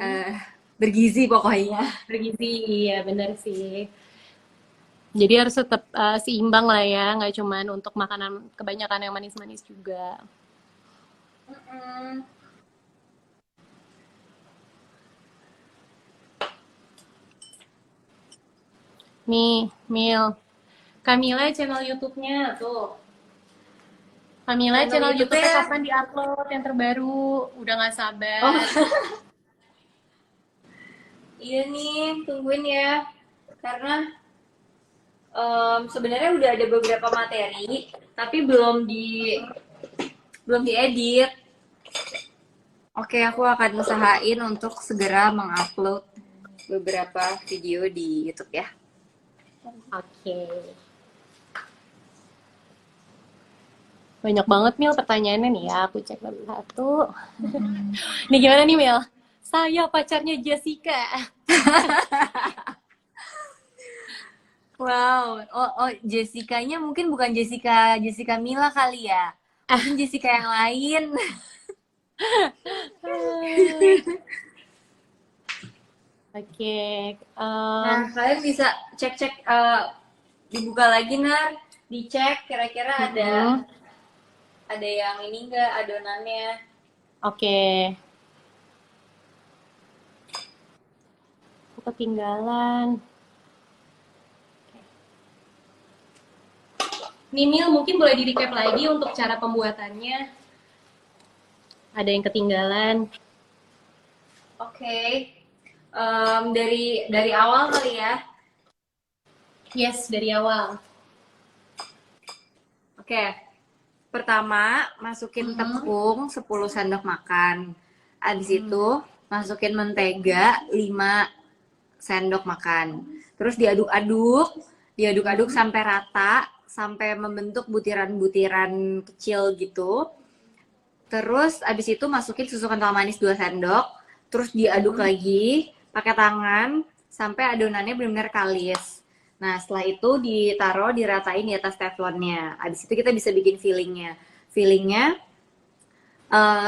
eh, bergizi pokoknya. Bergizi, iya bener sih. Jadi harus tetap seimbang lah ya, nggak cuman untuk makanan kebanyakan yang manis-manis juga. Mm-mm. Nih, Mil, Camila channel YouTube-nya tuh. Camila Channel channel YouTube-nya YouTube-nya, kapan diupload yang terbaru? Udah nggak sabar. oh iya nih, tungguin ya. Karena sebenarnya udah ada beberapa materi, tapi belum diedit. Oke, aku akan usahain untuk segera mengupload beberapa video di YouTube ya. Oke. Banyak banget Mil pertanyaannya nih ya, aku cek satu. Nih gimana nih Mil? Saya pacarnya Jessica. Wow, oh Jessica-nya mungkin bukan Jessica Mila kali ya. Mungkin Jessica yang lain. Oke. Nah, kalian bisa cek-cek dibuka lagi Nar, dicek kira-kira ada yang ini enggak adonannya. Oke. Aku ketinggalan. Nih Mil, mungkin boleh di-recap lagi untuk cara pembuatannya. Ada yang ketinggalan. Oke. Dari awal kali ya. Yes, dari awal. Oke. Pertama, masukin tepung 10 sendok makan. Habis itu, masukin mentega 5 sendok makan. Terus diaduk-aduk sampai rata, sampai membentuk butiran-butiran kecil gitu. Terus abis itu masukin susu kental manis 2 sendok, terus diaduk lagi pakai tangan sampai adonannya benar-benar kalis. Nah, setelah itu diratain di atas teflonnya. Abis itu kita bisa bikin fillingnya. Fillingnya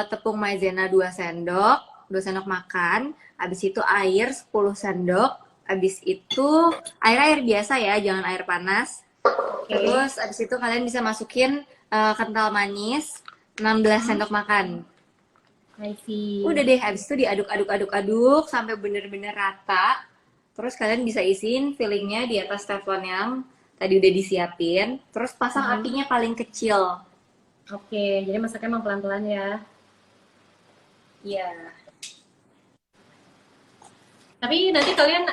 tepung maizena 2 sendok, 2 sendok makan. Abis itu air 10 sendok. Abis itu air biasa ya, jangan air panas. Terus abis itu kalian bisa masukin kental manis 16 sendok makan. I see. Udah deh, abis itu diaduk sampai bener-bener rata. Terus kalian bisa isiin fillingnya di atas teflon yang tadi udah disiapin. Terus pasang apinya paling kecil. Oke, jadi masaknya emang pelan-pelan ya. Iya. Tapi nanti kalian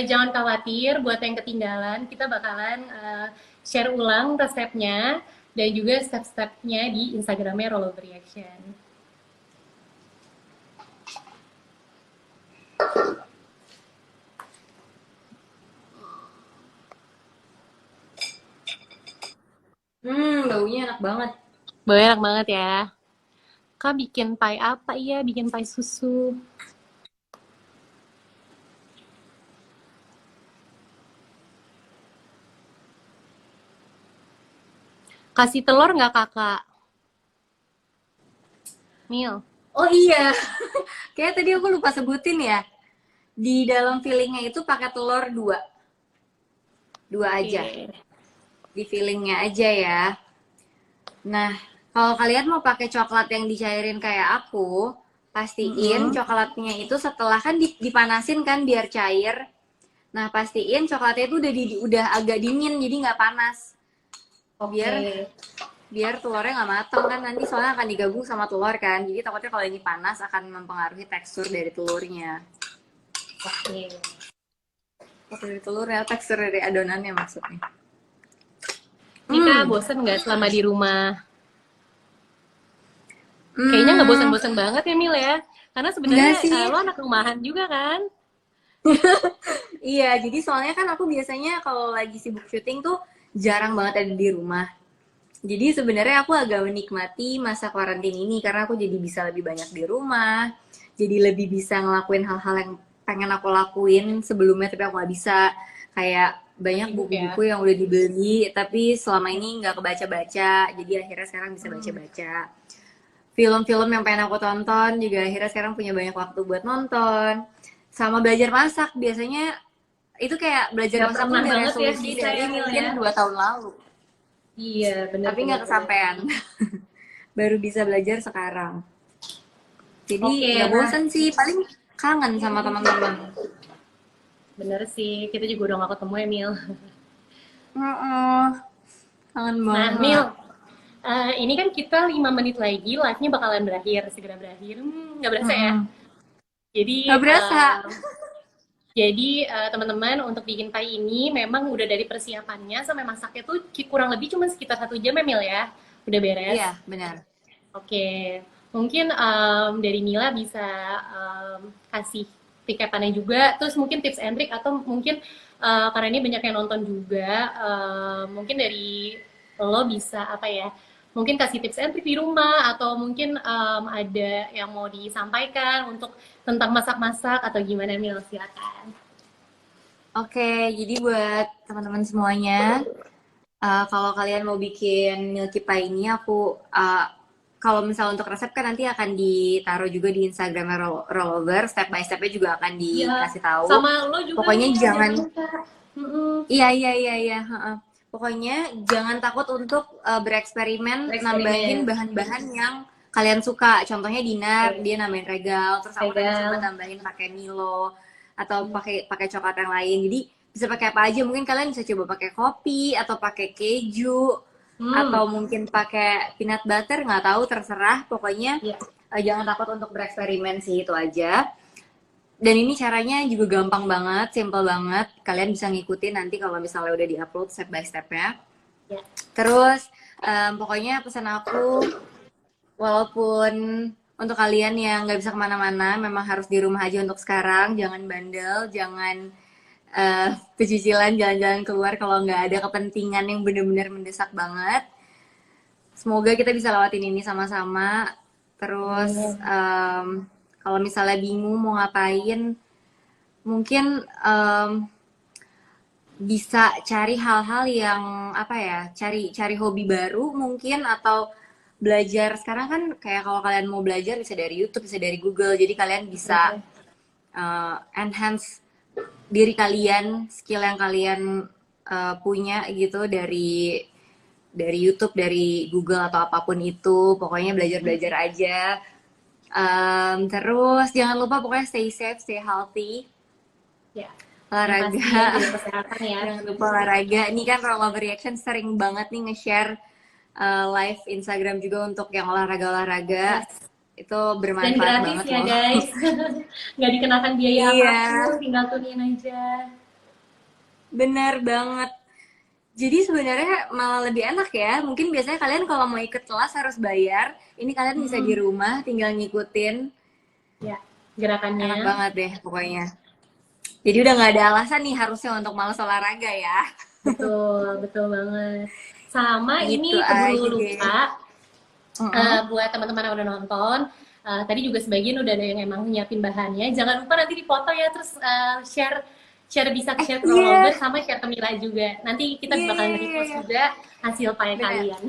jangan khawatir buat yang ketinggalan. Kita bakalan share ulang resepnya dan juga step-stepnya di Instagramnya Rollover Reaction. Baunya enak banget. Boleh enak banget ya. Kak bikin pie apa? Iya, bikin pie susu. Kasih telur nggak kakak? Mil. Oh iya, kayak tadi aku lupa sebutin ya. Di dalam fillingnya itu pakai telur 2 aja. Di fillingnya aja ya. Nah, kalau kalian mau pakai coklat yang dicairin kayak aku, pastiin coklatnya itu setelah kan dipanasin kan biar cair. Nah, pastiin coklatnya itu udah agak dingin jadi nggak panas. Biar telurnya nggak matang kan nanti soalnya akan digabung sama telur kan. Jadi takutnya kalau ini panas akan mempengaruhi tekstur dari telurnya. Tekstur dari telurnya, tekstur dari adonannya maksudnya. Nika bosen nggak selama di rumah? Kayaknya nggak bosen-bosen banget ya Mil ya. Karena sebenarnya lo anak rumahan juga kan? Iya, jadi soalnya kan aku biasanya kalau lagi sibuk syuting tuh jarang banget ada di rumah. Jadi sebenarnya aku agak menikmati masa karantina ini karena aku jadi bisa lebih banyak di rumah, jadi lebih bisa ngelakuin hal-hal yang pengen aku lakuin sebelumnya tapi aku nggak bisa. Kayak banyak Sibuk ya. buku-buku yang udah dibeli tapi selama ini nggak kebaca-baca, jadi akhirnya sekarang bisa baca-baca. Film-film yang pengen aku tonton juga akhirnya sekarang punya banyak waktu buat nonton. Sama belajar masak, biasanya itu kayak belajar Nggak masak tuh pernah udah banget ya resolusi bisa dari ya Mil mungkin ya. 2 tahun lalu, Iya, benar tapi benar nggak benar. kesampaian. Baru bisa belajar sekarang. Jadi Oke, nggak nah, bosan sih, paling kangen sama teman-teman. bener sih, kita juga udah gak ketemu ya Mil. Heeh, kangen Nah, Mil, banget. ini kan kita 5 menit lagi, live-nya bakalan berakhir, segera berakhir. Nggak berasa ya? Heeh. Jadi, Nggak berasa. teman-teman untuk bikin pie ini memang udah dari persiapannya sampai masaknya tuh kurang lebih cuma sekitar 1 jam ya Mil ya. Udah beres. Iya, benar. Oke, mungkin dari Mila bisa kasih tikatannya juga, terus mungkin tips and trick atau mungkin karena ini banyak yang nonton juga, mungkin dari lo bisa apa ya? Mungkin kasih tips and trick di rumah atau mungkin ada yang mau disampaikan untuk tentang masak-masak atau gimana Mil, silakan. Oke, jadi buat teman-teman semuanya, kalau kalian mau bikin Milky Pie ini, kalau misalnya untuk resep kan nanti akan ditaruh juga di Instagram Rollover, step by stepnya juga akan Iya, dikasih tahu. sama lo juga Pokoknya Mil, jangan, jangan lupa. Mm-mm. iya iya iya iya, heeh. Pokoknya jangan takut untuk bereksperimen nambahin Bereksperimen. bahan-bahan yang kalian suka. Contohnya Dinar, Oke, dia nambahin regal, terus aku tadi sempat legal. tambahin pakai Milo atau pakai pakai coklat yang lain. Jadi bisa pakai apa aja. Mungkin kalian bisa coba pakai kopi atau pakai keju Hmm, atau mungkin pakai peanut butter, nggak tahu, terserah. Pokoknya ya. jangan takut untuk bereksperimen sih, itu aja. Dan ini caranya juga gampang banget, simple banget. Kalian bisa ngikutin nanti kalau misalnya udah di-upload step by step-nya. Ya. Terus pokoknya pesan aku, walaupun untuk kalian yang nggak bisa kemana-mana, memang harus di rumah aja untuk sekarang. Jangan bandel, jangan pecicilan jalan-jalan keluar kalau nggak ada kepentingan yang benar-benar mendesak banget. Semoga kita bisa lewatin ini sama-sama. Terus Amin. kalau misalnya bingung mau ngapain, mungkin bisa cari hal-hal yang apa ya, cari cari hobi baru mungkin, atau belajar. Sekarang kan kayak kalau kalian mau belajar bisa dari YouTube, bisa dari Google, jadi kalian bisa Betul. enhance diri kalian, skill yang kalian punya gitu dari YouTube, dari Google atau apapun itu. Pokoknya belajar-belajar aja. Terus jangan lupa pokoknya stay safe, stay healthy, Ya. Yang pasti ya olahraga. jaga kesehatan ya. Jangan lupa olahraga. Ini kan Roll Reaction sering banget nih nge-share live Instagram juga untuk yang olahraga-olahraga. Yes. Itu Dan bermanfaat gratis banget ya loh. guys. Nggak dikenakan biaya Iya, apapun, tinggal tunin aja. bener banget. Jadi sebenarnya malah lebih enak ya. Mungkin biasanya kalian kalau mau ikut kelas harus bayar. Ini kalian bisa di Hmm. rumah, tinggal ngikutin. Ya, Enak gerakannya. banget deh pokoknya. Jadi udah nggak ada alasan nih harusnya untuk malas olahraga ya. Betul, betul banget. Sama Gitu ini keburu aja deh. lupa, Mm-mm. buat teman-teman yang udah nonton, tadi juga sebagian udah ada yang emang nyiapin bahannya. Jangan lupa nanti dipoto ya, terus share share bisa share ke Iya, Rollover sama share ke Mila juga. Nanti kita iya, bakalan iya, iya, repost iya. juga hasil pay Benar. kalian.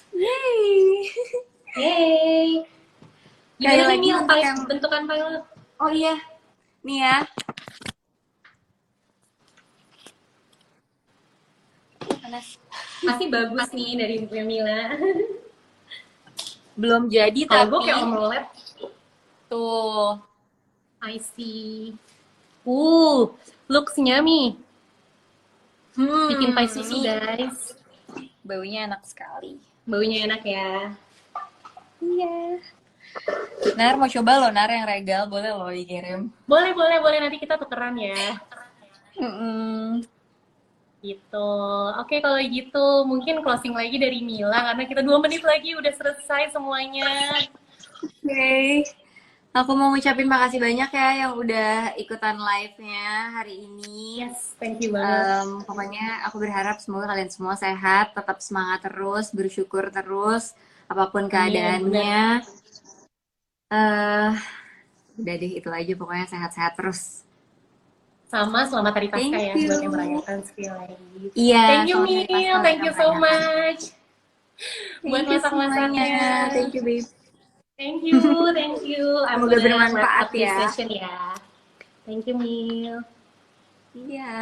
Yeay. Yeay! Sekali Gimana nih lagi Mil, untuk pay, yang, bentukan pay lo? oh iya, nih ya, panas. Pasti bagus nih dari Ibu Mila. Belum jadi Kalau gue kayak tapi omelet, tuh. I see. Looks yummy. Bikin pie susu Ini guys. baunya enak sekali. Baunya enak ya. Iya. Nar mau coba lo, Nar yang regal, boleh lo dikirim. Boleh, boleh, boleh. Nanti kita tukeran ya. Mm-mm. Gitu. Oke, kalau gitu mungkin closing lagi dari Mila karena kita 2 menit lagi udah selesai semuanya. Oke. Aku mau ngucapin makasih banyak ya yang udah ikutan live-nya hari ini. Yes, thank you banget. Pokoknya aku berharap semoga kalian semua sehat, tetap semangat terus, bersyukur terus, apapun Amin, bener. keadaannya. eh Udah deh, itu aja pokoknya sehat-sehat terus. Sama selamat hari Pasca Thank ya buat yang you. merayakan sekali lagi. Iya, Thank you selamat hari Mil, Paskah buat thank yang you so merayakan. much buat Thank you semuanya. masak-masaknya. Thank you, babe. Thank you, thank you. I'm Semoga gonna wrap bermanfaat up this ya. session ya. Thank you Mil. Iya.